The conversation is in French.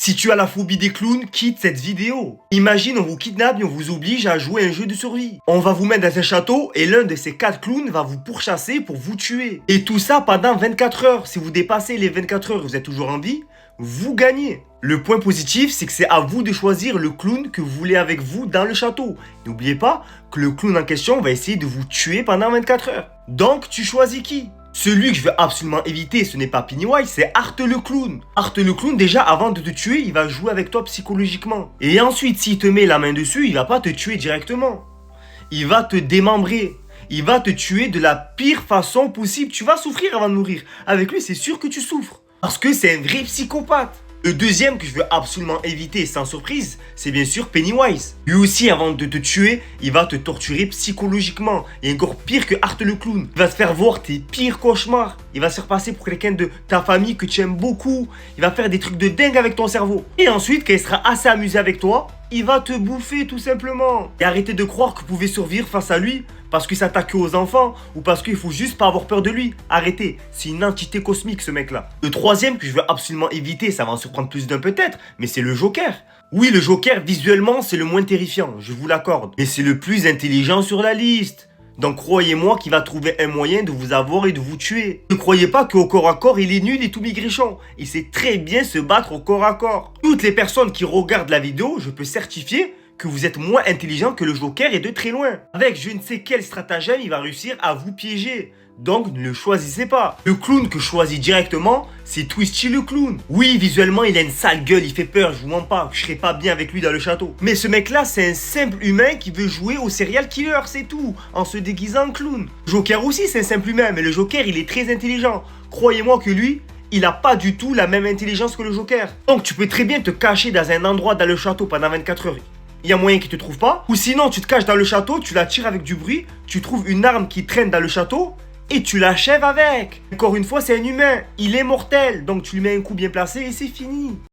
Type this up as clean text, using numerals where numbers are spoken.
Si tu as la phobie des clowns, quitte cette vidéo. Imagine, on vous kidnappe et on vous oblige à jouer à un jeu de survie. On va vous mettre dans un château et l'un de ces 4 clowns va vous pourchasser pour vous tuer. Et tout ça pendant 24 heures. Si vous dépassez les 24 heures et vous êtes toujours en vie, vous gagnez. Le point positif, c'est que c'est à vous de choisir le clown que vous voulez avec vous dans le château. N'oubliez pas que le clown en question va essayer de vous tuer pendant 24 heures. Donc, tu choisis qui? Celui que je veux absolument éviter, ce n'est pas Pennywise, c'est Art le clown. Art le clown, déjà, avant de te tuer, il va jouer avec toi psychologiquement. Et ensuite, s'il te met la main dessus, il va pas te tuer directement. Il va te démembrer. Il va te tuer de la pire façon possible. Tu vas souffrir avant de mourir. Avec lui, c'est sûr que tu souffres. Parce que c'est un vrai psychopathe. Le deuxième que je veux absolument éviter sans surprise, c'est bien sûr Pennywise. Lui aussi, avant de te tuer, il va te torturer psychologiquement. Et encore pire que Art le clown. Il va te faire voir tes pires cauchemars. Il va se faire passer pour quelqu'un de ta famille que tu aimes beaucoup. Il va faire des trucs de dingue avec ton cerveau. Et ensuite, quand il sera assez amusé avec toi, il va te bouffer tout simplement. Et arrêtez de croire que vous pouvez survivre face à lui parce qu'il s'attaque aux enfants ou parce qu'il faut juste pas avoir peur de lui. Arrêtez, c'est une entité cosmique ce mec là. Le troisième que je veux absolument éviter, ça va en surprendre plus d'un peut-être, mais c'est le Joker. Oui, le Joker visuellement c'est le moins terrifiant, je vous l'accorde. Mais c'est le plus intelligent sur la liste. Donc croyez-moi qu'il va trouver un moyen de vous avoir et de vous tuer. Ne croyez pas qu'au corps à corps il est nul et tout maigrichon. Il sait très bien se battre au corps à corps. Toutes les personnes qui regardent la vidéo, je peux certifier que vous êtes moins intelligent que le Joker et de très loin. Avec je ne sais quel stratagème, il va réussir à vous piéger. Donc ne le choisissez pas. Le clown que je choisis directement, c'est Twisty le clown. Oui, visuellement, il a une sale gueule, il fait peur, je vous mens pas, je serai pas bien avec lui dans le château. Mais ce mec-là, c'est un simple humain qui veut jouer au serial killer, c'est tout, en se déguisant en clown. Joker aussi, c'est un simple humain, mais le Joker, il est très intelligent. Croyez-moi que lui, il a pas du tout la même intelligence que le Joker. Donc tu peux très bien te cacher dans un endroit dans le château pendant 24 heures. Il y a moyen qu'il te trouve pas. Ou sinon, tu te caches dans le château, tu la tires avec du bruit, tu trouves une arme qui traîne dans le château et tu l'achèves avec. Encore une fois, c'est un humain. Il est mortel. Donc tu lui mets un coup bien placé et c'est fini.